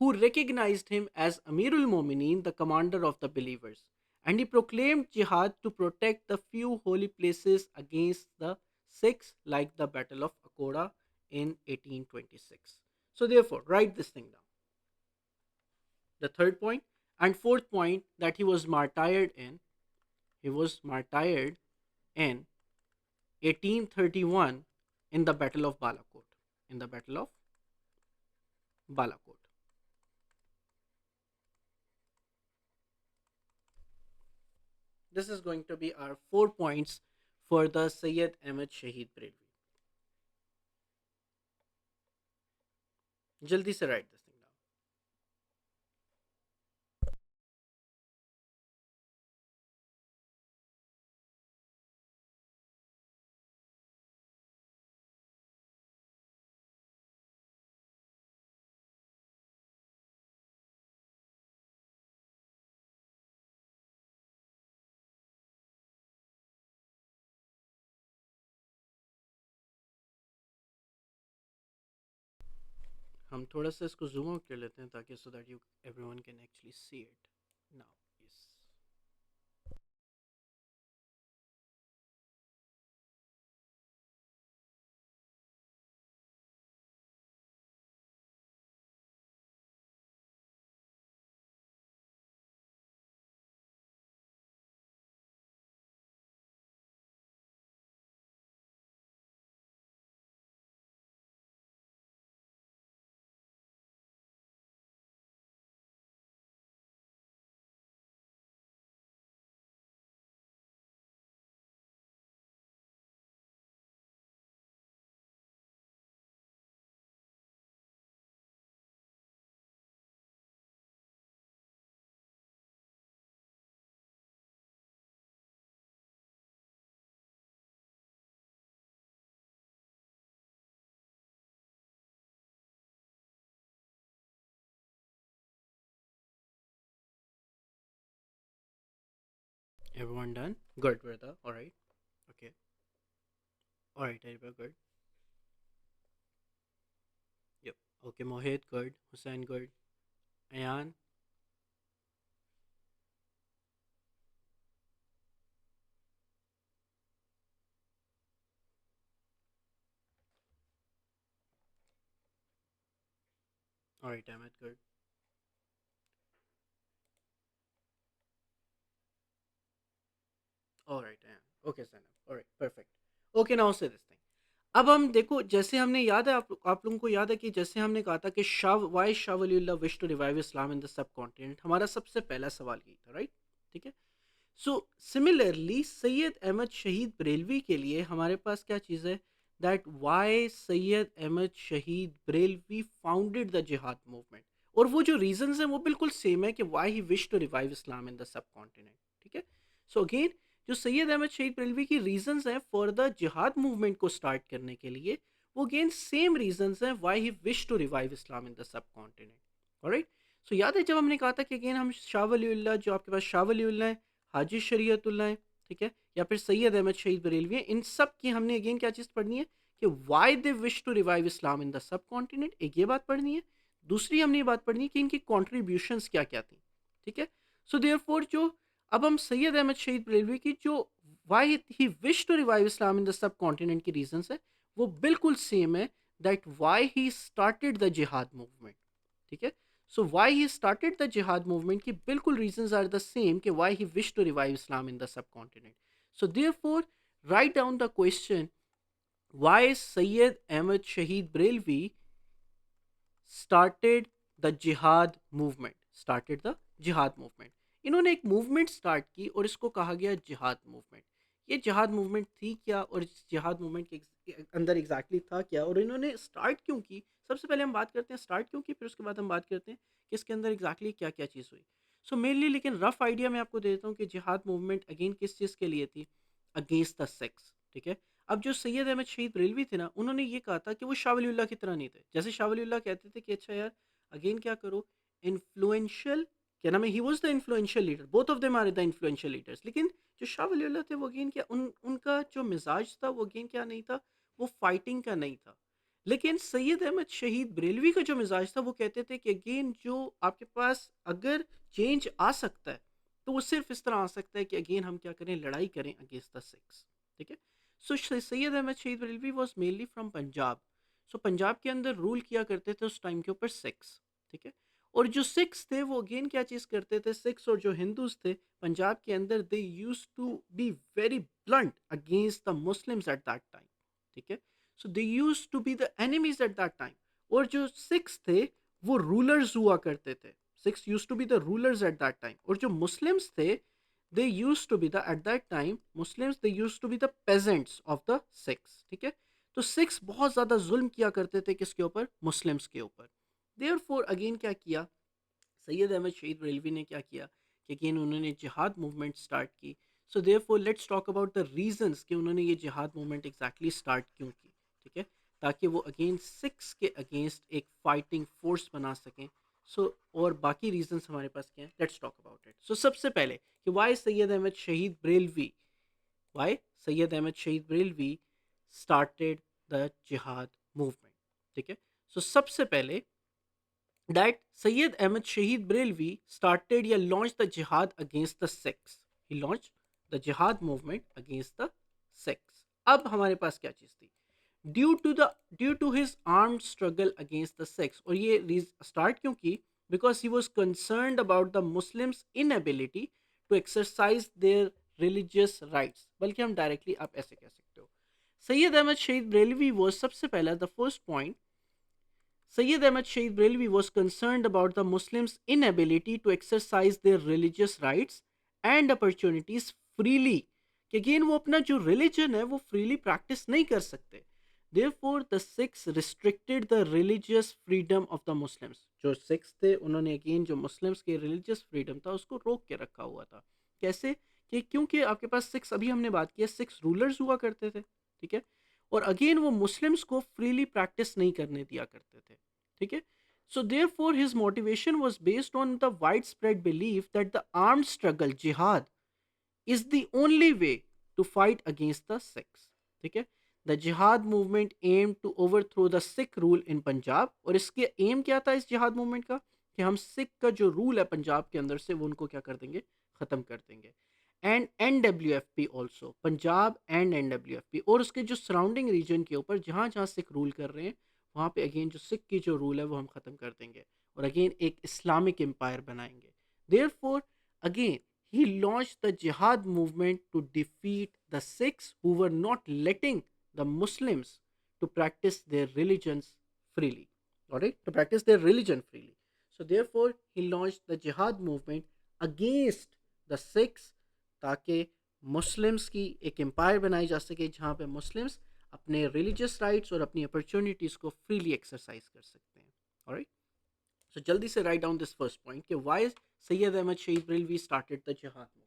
who recognized him as Amirul Mominin, the commander of the believers, and he proclaimed jihad to protect the few holy places against the Sikhs, like the Battle of Akora in 1826. So, therefore, write this thing down. The third point and fourth point, that he was martyred in, he was martyred in 1831 in the Battle of Balakot. In the Battle of Balakot. This is going to be our 4 points for the Sayyid Ahmed Shahid Brelvi. जल्दी से write this thing down. हम थोड़ा सा इसको zoom out कर लेते हैं ताकि so that you everyone can actually see it now. Yes. Everyone done? Good, brother. All right. Okay. All right, Ariba, good. Yep. Okay, Mohit, good. Hussein, good. Ayan. All right, Ahmed, good. All right, Ayan. Okay, Zainab. All right, perfect. Okay, now say this thing. अब हम देखो, जैसे हमने याद है, आप लोगों को याद है कि जैसे हमने कहा था कि Shah why Shah Waliullah wish to revive Islam in the subcontinent, हमारा सबसे पहला सवाल यही था, राइट? ठीक है। सो सिमिलरली सैयद अहमद शहीद बरेलवी के लिए हमारे पास क्या चीज़ है, दैट वाई सैयद अहमद शहीद Barelvi founded the jihad movement. और वो जो रीजंस हैं वो बिल्कुल सेम है कि why he wish to revive Islam in the subcontinent. ठीक है। सो अगेन जो सैयद अहमद शहीद बरेलवी की रीजंस हैं फॉर द जिहाद मूवमेंट को स्टार्ट करने के लिए, वो अगेन सेम रीजंस हैं why he wish to revive Islam in the subcontinent. Alright. So याद है जब हमने कहा था कि अगेन हम शाह वलीउल्लाह, जो आपके पास शाह वलीउल्लाह है, हाजी शरीयतुल्लाह है, ठीक है, या फिर सैयद अहमद शहीद बरेलवी है, इन सब की हमने अगेन क्या चीज़ पढ़नी है कि why they wish to revive Islam in the subcontinent, एक ये बात पढ़नी है। दूसरी हमने ये बात पढ़नी है कि इनकी कॉन्ट्रीब्यूशंस क्या क्या थी। ठीक है। सो देयरफॉर जो अब हम सैयद अहमद शहीद बरेलवी की जो why he wish to revive Islam in the subcontinent की रीजंस है, वो बिल्कुल सेम है that why he started the jihad movement. ठीक है। So why he started the jihad movement की बिल्कुल रीजंस आर द सेम कि why he wish to revive Islam in the subcontinent. So therefore write down the question, why Syed Ahmad शहीद Barelvi started the jihad movement, started the jihad movement. इन्होंने एक movement start की और इसको कहा गया जिहाद मूवमेंट। ये जिहाद मूवमेंट थी क्या, और इस जिहाद मूवमेंट के अंदर एग्जैक्टली था क्या, और इन्होंने स्टार्ट क्यों की? सबसे पहले हम बात करते हैं स्टार्ट क्यों की, फिर उसके बाद हम बात करते हैं कि इसके अंदर एग्जैक्टली क्या क्या चीज़ हुई। सो मेनली, लेकिन रफ आइडिया मैं आपको दे देता हूँ कि जिहाद मूवमेंट अगेन किस चीज़ के लिए थी, अगेंस्ट द सेक्स। ठीक है। अब जो सैयद अहमद शहीद बरेलवी थे ना, उन्होंने ये कहा था कि वो शाह वलीउल्लाह की तरह नहीं थे। जैसे शाह वलीउल्लाह कहते थे कि अच्छा यार, अगेन क्या करो, इन्फ्लुएंशियल, क्या नाम है, he was the influential leader, both of them are the influential leaders. लेकिन जो शाह वलीउल्लाह थे वो अगेन क्या, उनका जो मिजाज था वो अगेन क्या नहीं था, वो फाइटिंग का नहीं था। लेकिन सैयद अहमद शहीद बरेलवी का जो मिजाज था, वो कहते थे कि अगेन जो आपके पास अगर चेंज आ सकता है, तो वो सिर्फ इस तरह आ सकता है कि अगेन हम क्या करें, लड़ाई करें अगेंस्ट द सिक्स। ठीक है। सो सैयद अहमद शहीद Barelvi was mainly from Punjab. So Punjab के अंदर रूल किया करते थे उस टाइम के ऊपर सिक्स। ठीक है। और जो सिक्स थे वो अगेन क्या चीज़ करते थे, सिक्स और जो हिंदूज थे पंजाब के अंदर, they used to be very blunt against the Muslims at that time. ठीक है। So they used to be the enemies at that time. और जो सिक्स थे वो रूलर्स हुआ करते थे। Sikhs used to be the rulers at that time. और जो मुस्लिम्स थे, they used to be the at that time Muslims, they used to be the peasants of the Sikhs। ठीक है। तो सिक्स बहुत ज़्यादा जुल्म किया करते थे किसके ऊपर, मुस्लिम्स के ऊपर। देयरफॉर अगेन क्या किया सैयद अहमद शहीद बरेलवी ने, क्या किया कि अगेन उन्होंने जिहाद मूवमेंट स्टार्ट की। So therefore let's talk about the reasons कि उन्होंने ये जिहाद मूवमेंट एग्जैक्टली स्टार्ट क्यों की। ठीक है। ताकि वो अगेन सिक्स के अगेंस्ट एक फाइटिंग फोर्स बना सकें। सो और बाकी रीजंस हमारे पास क्या हैं, लेट्स टॉक अबाउट इट। सो सबसे पहले कि वाई सैयद अहमद शहीद बरेलवी, वाई सैयद अहमद शहीद Barelvi started the jihad movement. ठीक है। सो सबसे पहले that Sayyid Ahmed Shahid Brelvi started या launched the jihad against the sects. He launched the jihad movement against the sects. अब हमारे पास क्या चीज़ थी, due to his armed struggle against the Sikhs. और ये स्टार्ट क्यों की, because he was concerned about the Muslims inability to exercise their religious rights. बल्कि हम डायरेक्टली आप ऐसे कह सकते हो, सैयद अहमद शहीद बरेलवी वॉज, सबसे पहला the first point, Sayyid Ahmad Shahid Brelvi was concerned about the Muslims' inability to exercise their religious rights and opportunities freely, कि अगेन वो अपना जो रिलीजन है वो फ्रीली प्रैक्टिस नहीं कर सकते। Therefore, the Sikhs restricted the religious freedom of the Muslims. जो सिक्स थे उन्होंने अगेन जो मुस्लिम्स के रिलीजियस फ्रीडम था उसको रोक के रखा हुआ था। कैसे कि क्योंकि आपके पास सिक्स, अभी हमने बात की है, सिक्स रूलर्स हुआ करते थे। ठीक है। और अगेन वो मुस्लिम्स को फ्रीली प्रैक्टिस नहीं करने दिया करते थे। ठीक है। So therefore his motivation was based on the wide spread belief that the armed struggle jihad is the only way to fight against the Sikhs. ठीक है, the jihad movement aim to overthrow the Sikh rule in Punjab, और इसके M क्या था इस जिहाद movement का, कि हम सिख का जो रूल है पंजाब के अंदर से वो उनको क्या कर देंगे, ख़त्म कर देंगे। And N W F P also, Punjab and N W F P, और उसके जो सराउंडिंग रीजन के ऊपर जहाँ जहाँ सिख रूल कर रहे हैं वहाँ पे अगेन जो सिख की जो रूल है वो हम ख़त्म कर देंगे और अगेन एक इस्लामिक एम्पायर बनाएंगे। Therefore again he launched the jihad movement to defeat the Sikhs who were not letting the Muslims to practice their religions freely. Alright, to practice their religion freely. So therefore he launched the jihad movement against the Sikhs, ताकि Muslims की एक empire बनाई जा सके जहाँ पे Muslims अपने religious rights और अपनी अपॉर्चुनिटीज़ को फ्रीली एक्सरसाइज कर सकते हैं। ऑलराइट, सो जल्दी से write down this first point कि व्हाई सैयद अहमद शहीद Barelvi started the jihad movement.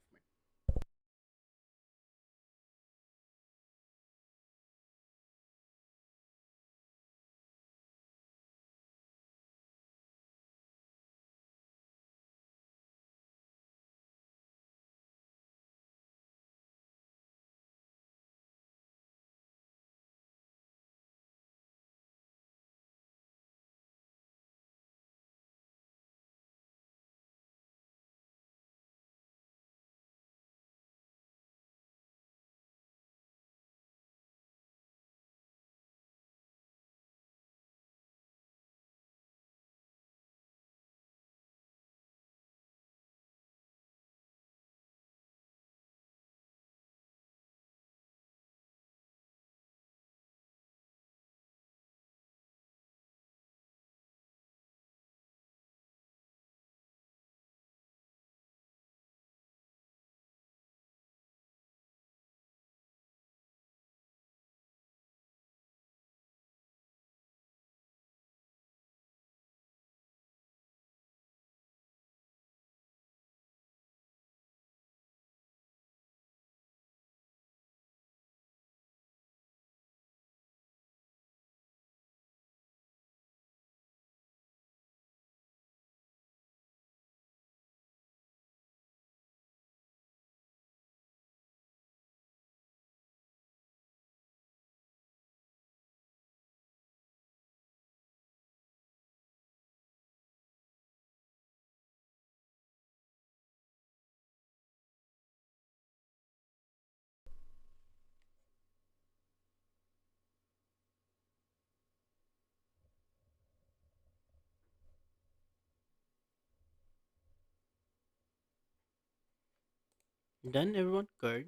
Done everyone, good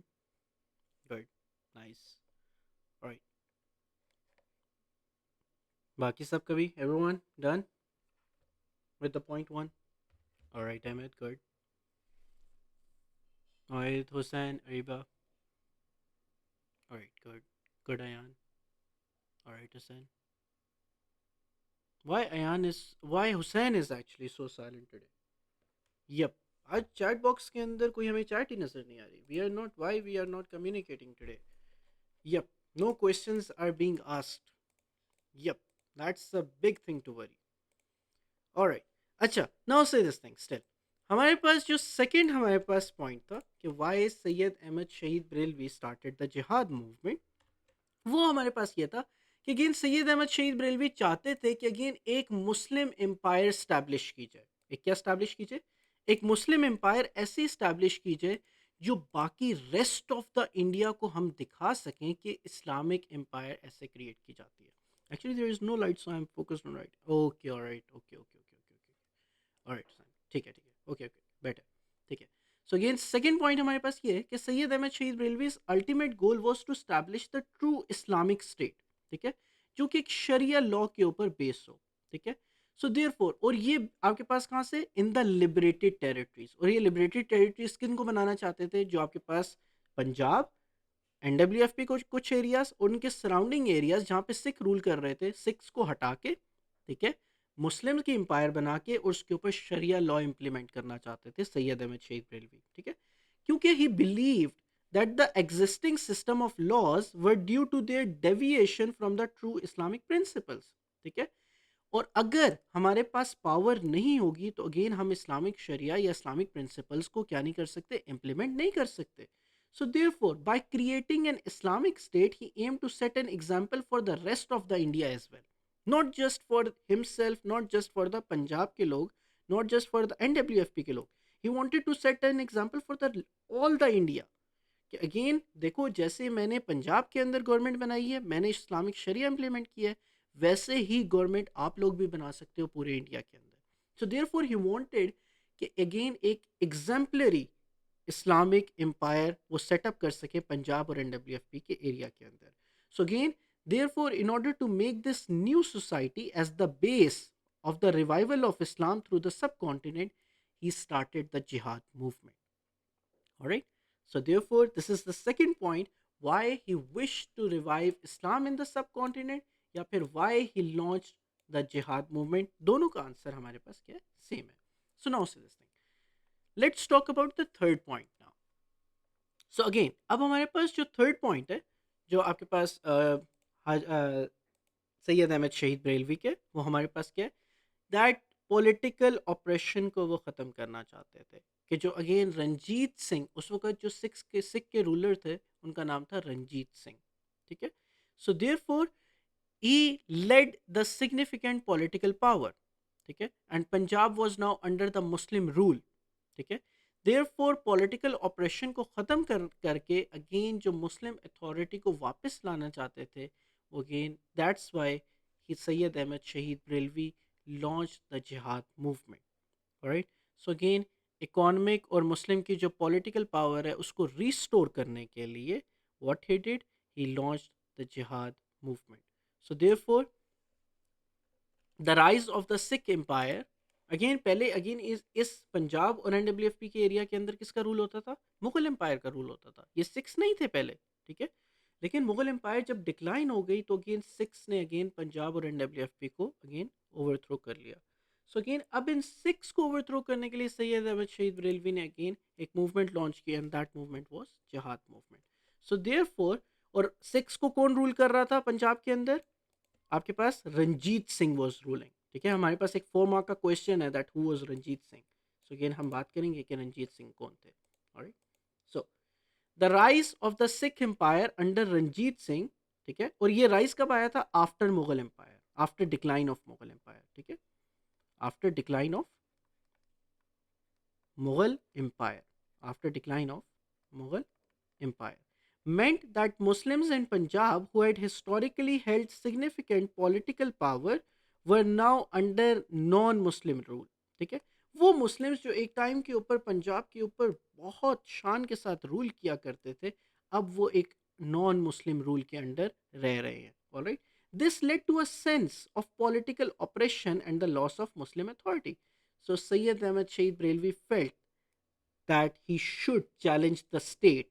good, nice. Alright, बाकी सब कभी everyone done with the point one. Alright Ahmad, good. Oid, Hussein, Ariba. Alright, good. Good, Ayan. Alright, Hussein. Why Hussein is actually so silent today? Yep. आज chat box के अंदर कोई हमें chat ही नजर नहीं आ रही। We are not, why we are not communicating today? Yep. No questions are being asked. Yep. That's a big thing to worry. Alright. अच्छा, now say this thing still. हमारे पास जो सेकंड हमारे पास पॉइंट था कि वाई सैयद अहमद शहीद Barelvi started the jihad movement, वो हमारे पास ये था कि अगेन सैयद अहमद शहीद बरेलवी चाहते थे कि अगेन एक मुस्लिम एम्पायर स्टैब्लिश की जाए। एक क्या स्टैब्लिश की जाए? एक मुस्लिम एम्पायर ऐसी स्टैब्लिश की जाए जो बाकी रेस्ट ऑफ द इंडिया को हम दिखा सकें कि इस्लामिक एम्पायर ऐसे क्रिएट की जाती है। Actually there is no light so I am focused on right. Okay, alright, okay okay okay okay okay, alright, ठीक है ठीक है, ओके ओके, बेटर, ठीक है। सो अगेन सेकंड पॉइंट हमारे पास ये है कि Syed Ahmad Shahid Barelvi's ultimate goal was to establish the true Islamic state, ठीक है, जो कि एक शरिया लॉ के ऊपर बेस हो, ठीक है। सो देयरफॉर, और ये आपके पास कहाँ से, इन द लिबरेटेड टेरिटरीज, और ये लिबरेटेड टेरिटरीज किन को बनाना चाहते थे, जो आपके पास पंजाब, एनडब्ल्यूएफपी को कुछ एरियाज और उनके सराउंडिंग एरियाज जहाँ पे सिख रूल कर रहे थे, सिख्स को हटा के, ठीक है, मुस्लिम की एम्पायर बना के और उसके ऊपर शरिया लॉ इंप्लीमेंट करना चाहते थे सैयद अहमद शहीद बरेलवी, ठीक है। क्योंकि he believe that the existing system of laws were due to their deviation from the true Islamic principles, ठीक है। और अगर हमारे पास पावर नहीं होगी तो अगेन हम इस्लामिक शरिया या इस्लामिक प्रिंसिपल्स को क्या नहीं कर सकते, इम्प्लीमेंट नहीं कर सकते. So therefore by creating an Islamic state he aim to set an example for the rest of the India as well, not just for himself, not just for the Punjab के लोग, not just for the NWFP के लोग. He wanted to set an example for the all the India. कि again देखो, जैसे मैंने पंजाब के अंदर गवर्नमेंट बनाई है, मैंने इस्लामिक शरिया इंप्लीमेंट किया है, वैसे ही गवर्नमेंट आप लोग भी बना सकते हो पूरे इंडिया के अंदर. सो देयरफॉर ही वांटेड कि अगेन एक एग्जाम्पलरी इस्लामिक एम्पायर वो सेटअप कर सके पंजाब और एनडब्ल्यूएफपी के एरिया के अंदर. So again therefore in order to make this new society as the base of the revival of Islam through the subcontinent, he started the jihad movement. All right. So, therefore, this is the second point why he wished to revive Islam in the subcontinent, या फिर why he launched the jihad movement. दोनों का answer हमारे पास क्या है, same है. So now see this thing. Let's talk about the third point now. So again, अब हमारे पास जो थर्ड पॉइंट है, जो आपके पास सैयद अहमद शहीद बरेलवी के, वो हमारे पास क्या है, दैट पॉलिटिकल ऑपरेशन को वो ख़त्म करना चाहते थे. कि जो अगेन रंजीत सिंह, उस वक्त जो सिख के रूलर थे, उनका नाम था रंजीत सिंह. ठीक है. So therefore he led the significant political power. ठीक है. And Punjab was now under the Muslim rule. ठीक है. देयरफॉर पॉलिटिकल ऑपरेशन को ख़त्म करके अगेन जो मुस्लिम अथॉरिटी को वापस लाना चाहते थे, वो again that's why he Syed Ahmad शहीद Barelvi launched the jihad movement. Alright. So again, economic और मुस्लिम की जो पॉलिटिकल पावर है उसको रिस्टोर करने के लिए what he did, he launched the jihad movement. So therefore the rise of the Sikh empire, again पहले अगेन इस पंजाब और एनडब्ल्यूएफपी के एरिया के अंदर किसका रूल होता था, मुगल एम्पायर का रूल होता था. ये सिक्स नहीं थे पहले. ठीक है. लेकिन मुगल एम्पायर जब डिक्लाइन हो गई तो अगेन सिक्स ने अगेन पंजाब और एनडब्ल्यूएफपी को अगेन ओवरथ्रो कर लिया. सो अगेन अब इन सिक्स को ओवरथ्रो करने के लिए सैयद अहमद शहीद बरेलवी ने अगेन एक मूवमेंट लॉन्च किया, एंड दैट मूवमेंट वाज जिहाद मूवमेंट. सो देयरफॉर, और सिक्स को कौन रूल कर रहा था पंजाब के अंदर, आपके पास रंजीत सिंह वाज रूलिंग. ठीक है. हमारे पास एक 4 मार्क का क्वेश्चन है that who was Ranjit Singh. So again हम बात करेंगे कि रंजीत सिंह कौन थे. Alright. So the rise of the Sikh empire under Ranjit Singh. ठीक है. और ये राइज कब आया था, after Mughal empire, after decline of Mughal empire. ठीक है. After decline of Mughal empire, after decline of Mughal empire, meant that Muslims in Punjab, who had historically held significant political power, were now under non-Muslim rule. ठीक है. वो Muslims जो एक time के ऊपर पंजाब के ऊपर बहुत शान के साथ रूल किया करते थे, अब वो एक नॉन मुस्लिम रूल के अंडर रह रहे हैं. Alright. This led to a sense of political operation and the loss of Muslim authority. So Syed Ahmad शहीद Barelvi felt that he should challenge the state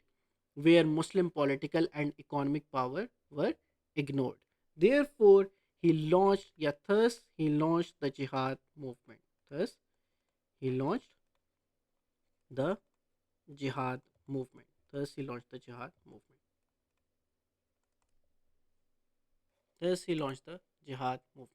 where Muslim political and economic power were ignored. Therefore, he launched, thus he launched the jihad movement. Thus, he launched the jihad movement. Thus, he launched the jihad movement. Thus, he launched the jihad movement.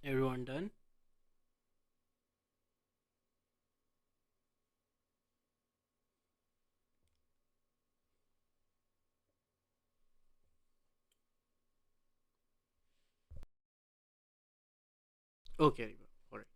Everyone done? Okay, Ariba. All right.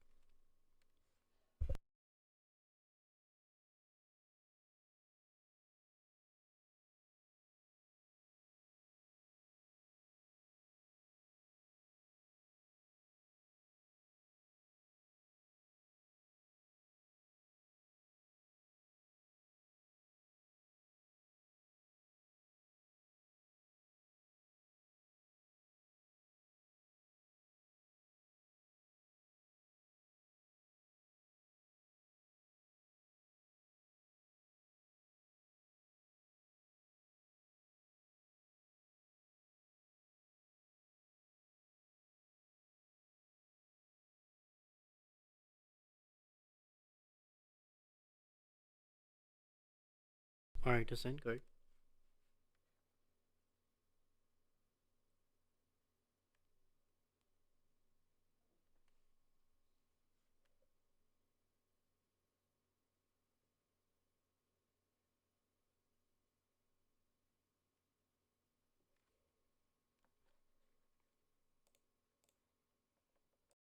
All right, Hussein, good.